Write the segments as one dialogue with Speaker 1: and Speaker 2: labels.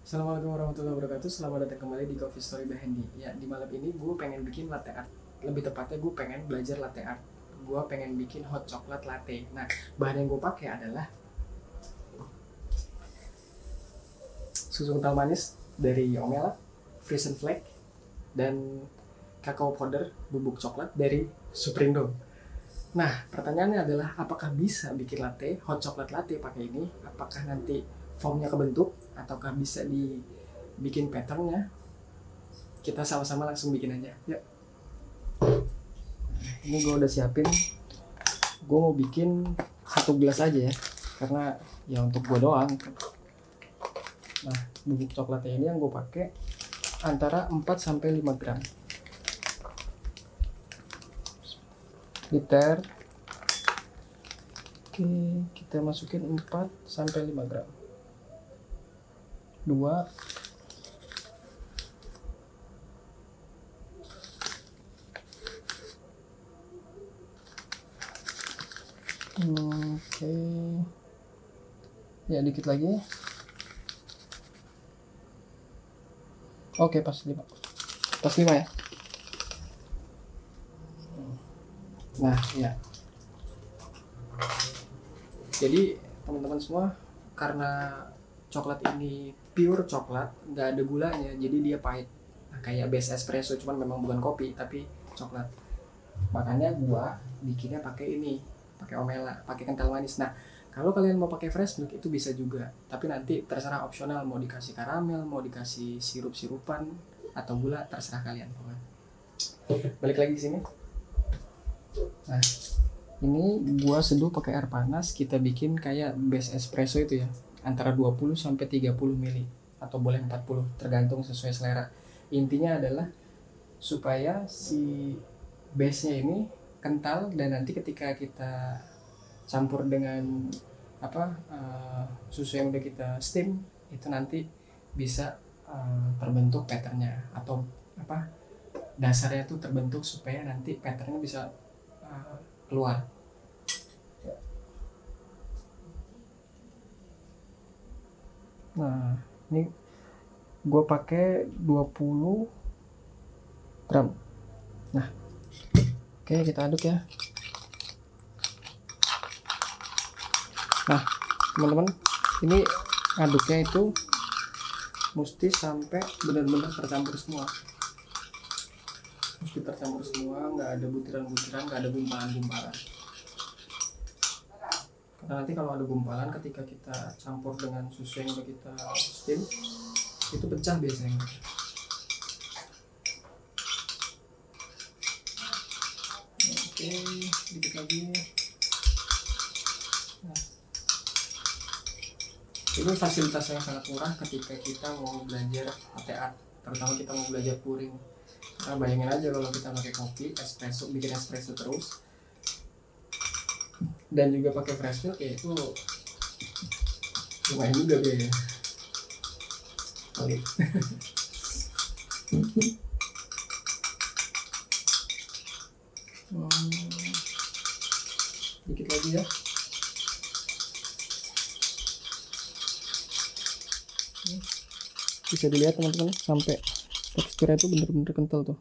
Speaker 1: Assalamualaikum warahmatullahi wabarakatuh. Selamat datang kembali di Coffee Story by Handy. Ya, di malam ini gue pengen bikin latte art. Lebih tepatnya gue pengen belajar latte art. Gue pengen bikin hot chocolate latte. Nah, bahan yang gue pakai adalah susu kental manis dari Omela, Frisian Flake, dan kakao powder bubuk coklat dari Superindo. Nah, pertanyaannya adalah apakah bisa bikin latte, hot chocolate latte pakai ini? Apakah nanti foamnya kebentuk ataukah bisa dibikin patternnya? Kita sama-sama langsung bikin aja. Yuk. Ini gue udah siapin. Gue mau bikin 1 gelas aja ya, karena ya untuk gue doang. Nah, bubuk coklatnya ini yang gue pakai antara 4-5 gram. Liter. Oke, kita masukin 4-5 gram. 2. Oke. Ya, dikit lagi. Oke, pas 5. Pas 5 ya. Nah, ya. Jadi, teman-teman semua, karena coklat ini pure coklat, nggak ada gulanya, jadi dia pahit. Nah, kayak base espresso, cuman memang bukan kopi, tapi coklat. Makanya gua bikinnya pakai ini, pakai Omela, pakai kental manis. Nah, kalau kalian mau pakai fresh milk itu bisa juga, tapi nanti terserah opsional, mau dikasih karamel, mau dikasih sirup-sirupan atau gula, terserah kalian. Balik lagi ke sini. Nah, ini gua seduh pakai air panas, kita bikin kayak base espresso itu ya, antara 20-30 ml atau boleh 40, tergantung sesuai selera. Intinya adalah supaya si base-nya ini kental, dan nanti ketika kita campur dengan susu yang udah kita steam, itu nanti bisa terbentuk patternnya, atau dasarnya tuh terbentuk supaya nanti patternnya bisa keluar. Nah, ini gue pakai 20 gram. Nah, oke, kita aduk ya. Nah, teman-teman, ini aduknya itu mesti sampai benar-benar tercampur semua. Mesti tercampur semua, nggak ada butiran-butiran, nggak ada gumpalan-gumpalan. Karena nanti kalau ada gumpalan ketika kita campur dengan susu yang udah kita steam, itu pecah biasanya. Oke, dikit lagi. Nah, ini fasilitas yang sangat murah ketika kita mau belajar latte art, terutama kita mau belajar pouring. Nah, bayangin aja kalau kita pakai kopi, espresso, bikin espresso terus, dan juga pakai fresh milk, ya itu lumayan juga biaya. Kali. Dikit lagi ya. Bisa dilihat teman-teman, sampai teksturnya itu bener-bener kental tuh.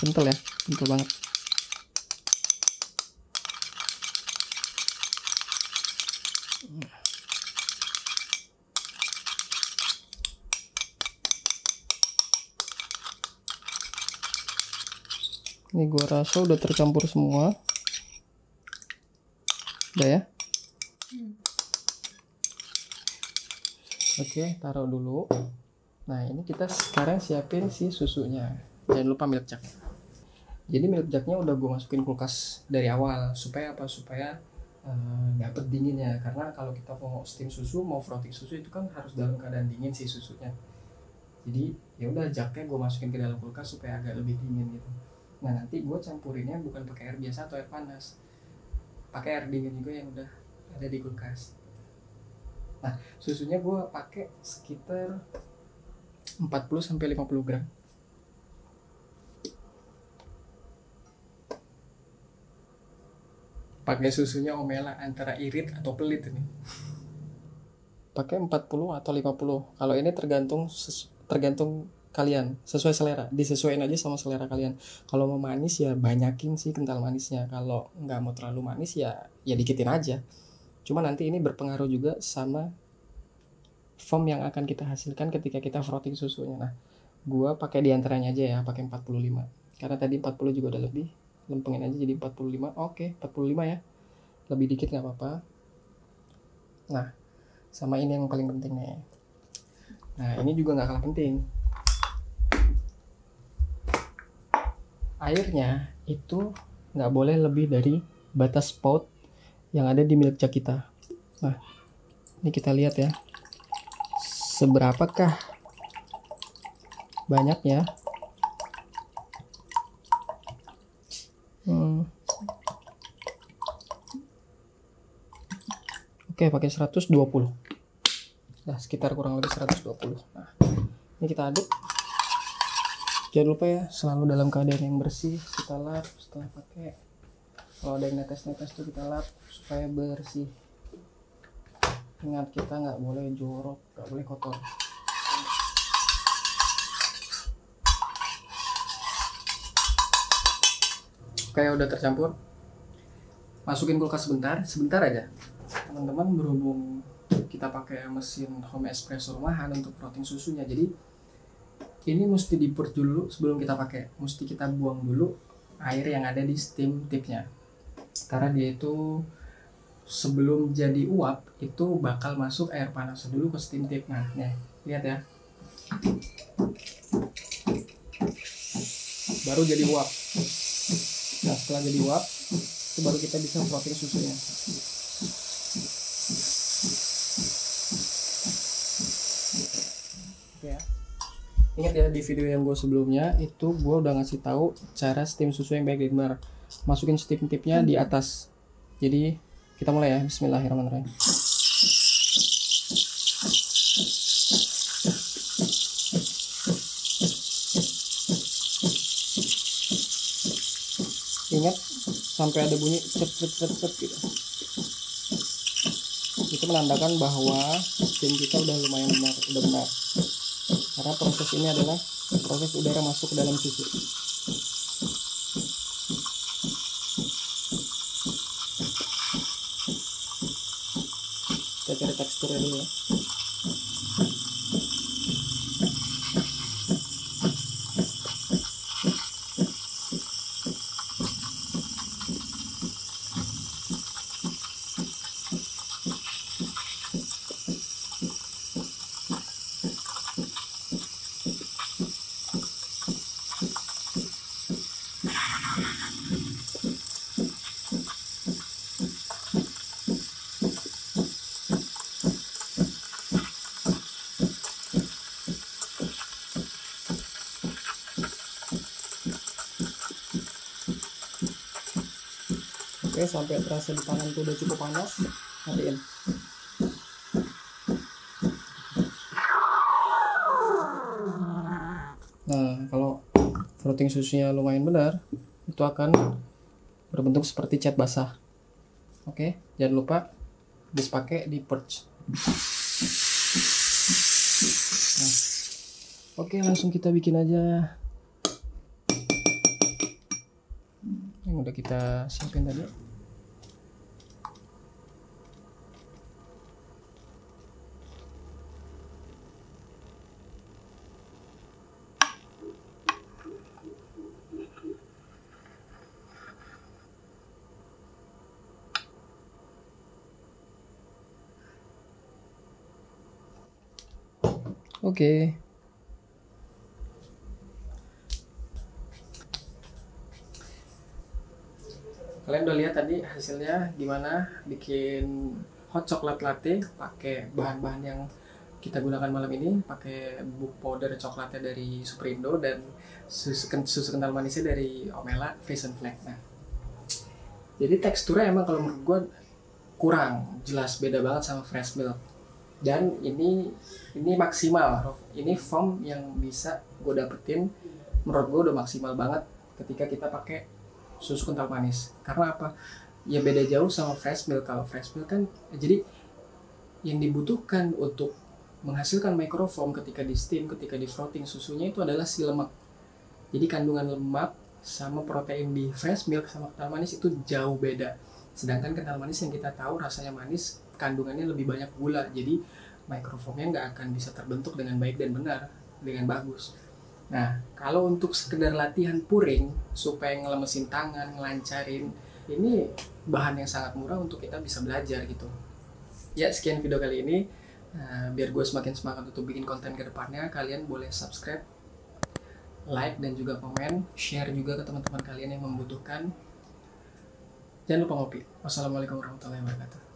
Speaker 1: Kental ya, kental banget. Ini gua rasa udah tercampur semua. Udah ya. Oke, taruh dulu. Nah, ini kita sekarang siapin si susunya. Jangan lupa milk jug. Jadi milk jugnya udah gue masukin kulkas dari awal. Supaya apa? Supaya dapet dinginnya. Karena kalau kita mau steam susu, mau frotting susu, itu kan harus dalam keadaan dingin si susunya. Jadi ya udah, jugnya gue masukin ke dalam kulkas supaya agak lebih dingin gitu. Nah, nanti gue campurinnya bukan pakai air biasa atau air panas, pakai air dingin juga yang udah ada di kulkas. Nah, susunya gue pakai sekitar 40-50 gram. Pakai susunya Omela, antara irit atau pelit ini. pakai 40 atau 50. Kalau ini tergantung kalian, sesuai selera, disesuaikan aja sama selera kalian. Kalau mau manis ya banyakin sih kental manisnya, kalau nggak mau terlalu manis ya dikitin aja. Cuma nanti ini berpengaruh juga sama foam yang akan kita hasilkan ketika kita frotting susunya. Nah, gua pakai diantaranya aja ya, pakai 45 karena tadi 40 juga udah lebih, lempengin aja jadi 45. Oke, 45 ya, lebih dikit nggak apa-apa. Nah, sama ini yang paling penting nih. Nah, ini juga nggak kalah penting. Airnya itu nggak boleh lebih dari batas spout yang ada di milk jug kita. Nah, ini kita lihat ya, seberapakah banyaknya. Oke, pakai 120. Nah, sekitar kurang lebih 120. Nah, ini kita aduk. Jangan lupa ya, selalu dalam keadaan yang bersih. Kita lap setelah pakai. Kalau ada yang netes-netes tuh kita lap supaya bersih. Ingat, kita nggak boleh jorok, nggak boleh kotor. Kayak udah tercampur, masukin kulkas sebentar aja. Teman-teman, berhubung kita pakai mesin home espresso rumahan untuk frotting susunya, jadi ini mesti di-purge dulu sebelum kita pakai. Mesti kita buang dulu air yang ada di steam tipnya, karena dia itu sebelum jadi uap itu bakal masuk air panas dulu ke steam tip. Nah, nih, lihat ya, baru jadi uap. Nah, setelah jadi uap itu baru kita bisa frotting susunya. Oke ya. Ingat ya, di video yang gue sebelumnya itu gue udah ngasih tahu cara steam susu yang baik dan benar. Masukin steam tipnya di atas. Jadi kita mulai ya, bismillahirrahmanirrahim. Ingat, sampai ada bunyi cet gitu. Itu menandakan bahwa steam kita udah lumayan benar, udah benar. Karena proses ini adalah proses udara masuk ke dalam susu. Kita cari teksturnya dulu ya. Oke, sampai terasa di tangan tuh udah cukup panas, matiin. Nah, kalau frotting susunya lumayan benar, itu akan berbentuk seperti cat basah. Oke, jangan lupa habis pakai di purge. Nah, oke, langsung kita bikin aja yang udah kita siapin tadi. Oke. Kalian udah lihat tadi hasilnya gimana bikin hot chocolate latte pakai bahan-bahan yang kita gunakan malam ini, pakai bubuk powder coklatnya dari Superindo dan susu kental manisnya dari Omela Vision Flag. Nah, jadi teksturnya emang kalau menurut gue kurang jelas, beda banget sama fresh milk. Dan ini maksimal, ini foam yang bisa gue dapetin menurut gue udah maksimal banget ketika kita pakai susu kental manis. Karena apa? Ya beda jauh sama fresh milk. Kalau fresh milk kan jadi yang dibutuhkan untuk menghasilkan microfoam ketika di steam, ketika di frotting susunya itu adalah si lemak. Jadi kandungan lemak sama protein di fresh milk sama kental manis itu jauh beda. Sedangkan kental manis yang kita tahu rasanya manis, kandungannya lebih banyak gula. Jadi microfoamnya nggak akan bisa terbentuk dengan baik dan benar, dengan bagus. Nah, kalau untuk sekedar latihan puring supaya ngelemesin tangan, ngelancarin, ini bahan yang sangat murah untuk kita bisa belajar gitu. Ya, sekian video kali ini. Biar gue semakin semangat untuk bikin konten ke depannya, kalian boleh subscribe, like, dan juga komen, share juga ke teman-teman kalian yang membutuhkan. Jangan lupa ngopi. Wassalamualaikum warahmatullahi wabarakatuh.